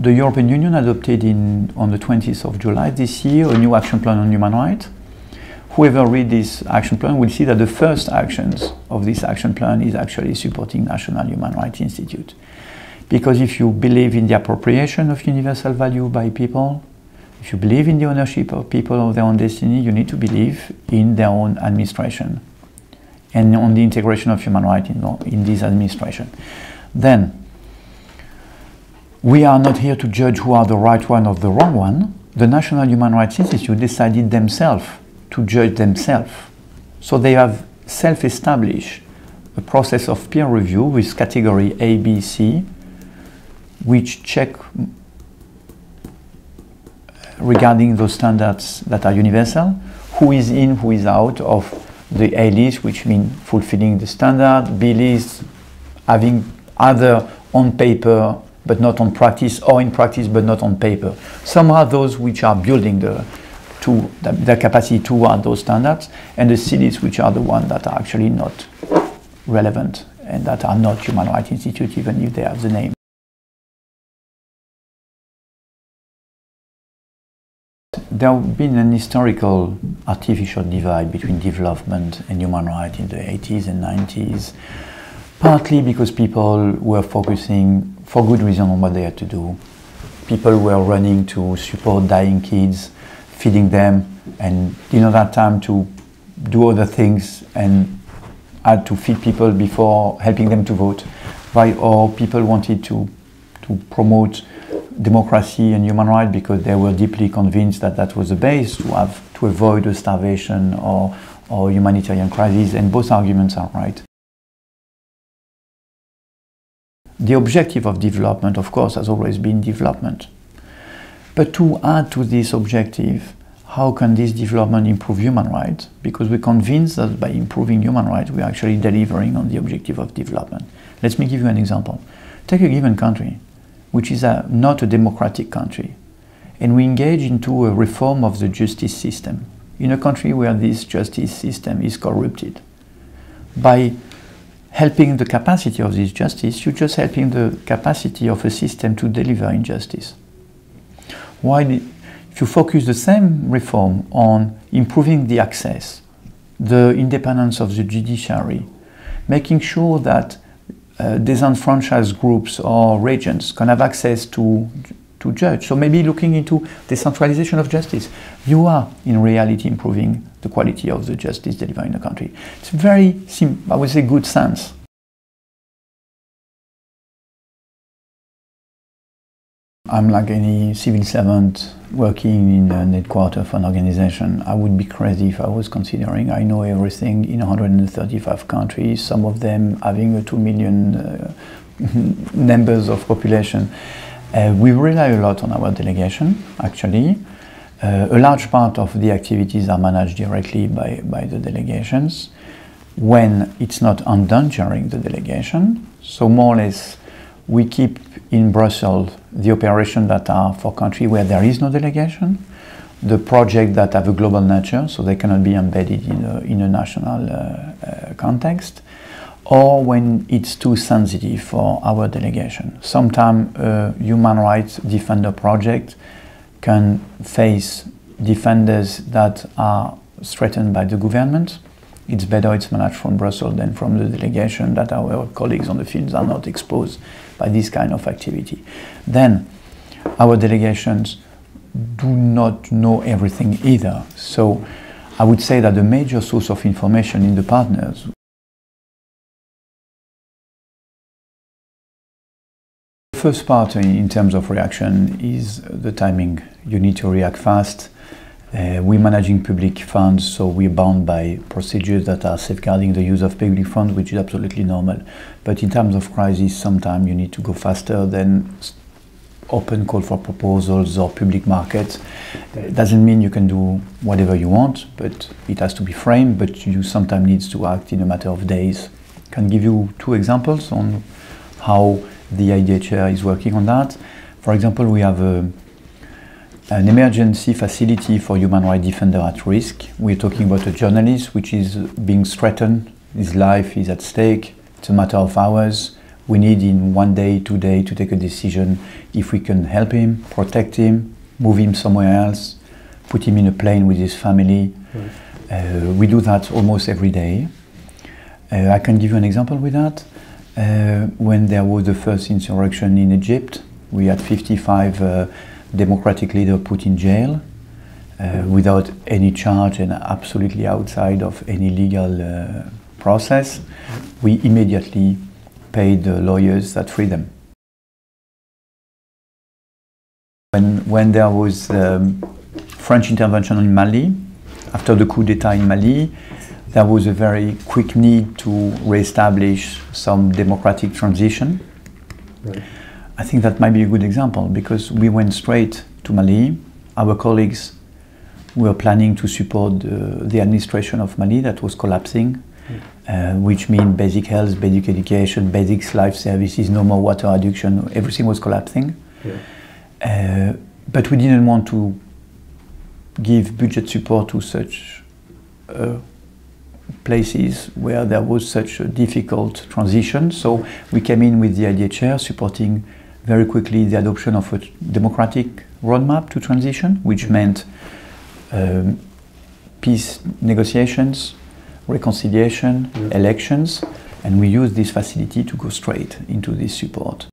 the European Union adopted on the 20th of July this year a new action plan on human rights. Whoever read this action plan will see that the first actions of this action plan is actually supporting national human rights institute. Because if you believe in the appropriation of universal value by people, if you believe in the ownership of people of their own destiny, you need to believe in their own administration and on the integration of human rights in this administration. Then, we are not here to judge who are the right one or the wrong one. The National Human Rights Institute decided themselves to judge themselves. So they have self-established a process of peer review with category A, B, C, which check regarding those standards that are universal, who is in, who is out of the A list, which means fulfilling the standard, B list, having either on paper but not on practice, or in practice but not on paper. Some are those which are building the capacity toward those standards, and the C lists which are the ones that are actually not relevant and that are not Human Rights Institute, even if they have the name. There has been an historical artificial divide between development and human rights in the 80s and 90s, partly because people were focusing, for good reason, on what they had to do. People were running to support dying kids, feeding them, and didn't have that time to do other things and had to feed people before helping them to vote. Or people wanted to promote democracy and human rights because they were deeply convinced that that was the base to avoid a starvation or humanitarian crisis, and both arguments are right. The objective of development, of course, has always been development. But to add to this objective, how can this development improve human rights? Because we're convinced that by improving human rights, we're actually delivering on the objective of development. Let me give you an example. Take a given country, which is not a democratic country, and we engage into a reform of the justice system in a country where this justice system is corrupted. By helping the capacity of this justice, you're just helping the capacity of a system to deliver injustice. While if you focus the same reform on improving the access, the independence of the judiciary, making sure that disenfranchised groups or regions can have access to judge. So maybe looking into decentralization of justice, you are in reality improving the quality of the justice delivered in the country. It's very, I would say, good sense. I'm like any civil servant working in a headquarters of an organization. I would be crazy if I was considering I know everything in 135 countries, some of them having 2 million numbers of population. We rely a lot on our delegation, actually. A large part of the activities are managed directly by the delegations when it's not undone during the delegation. So more or less, we keep in Brussels the operations that are for countries where there is no delegation, the projects that have a global nature, so they cannot be embedded in a national context, or when it's too sensitive for our delegation. Sometimes a human rights defender project can face defenders that are threatened by the government. It's better it's managed from Brussels than from the delegation, that our colleagues on the fields are not exposed by this kind of activity. Then our delegations do not know everything either. So I would say that the major source of information in the partners. The first part in terms of reaction is the timing. You need to react fast. We're managing public funds, so we're bound by procedures that are safeguarding the use of public funds, which is absolutely normal. But in terms of crisis, sometimes you need to go faster than open call for proposals or public markets. It doesn't mean you can do whatever you want, but it has to be framed, but you sometimes need to act in a matter of days. I can give you 2 examples on how the IDHR is working on that. For example, we have an emergency facility for human rights defender at risk. We're talking about a journalist which is being threatened. His life is at stake. It's a matter of hours. We need in 1 day, 2 days to take a decision if we can help him, protect him, move him somewhere else, put him in a plane with his family. We do that almost every day. I can give you an example with that. When there was the first insurrection in Egypt, we had 55 democratic leaders put in jail without any charge and absolutely outside of any legal process. We immediately paid the lawyers that freed them. When there was French intervention in Mali, after the coup d'etat in Mali, there was a very quick need to re-establish some democratic transition. Right. I think that might be a good example because we went straight to Mali. Our colleagues were planning to support the administration of Mali that was collapsing, which means basic health, basic education, basic life services, no more water adduction, everything was collapsing. Yeah. But we didn't want to give budget support to such places where there was such a difficult transition. So we came in with the IDHR supporting very quickly the adoption of a democratic roadmap to transition, which meant peace negotiations, reconciliation, elections, and we used this facility to go straight into this support.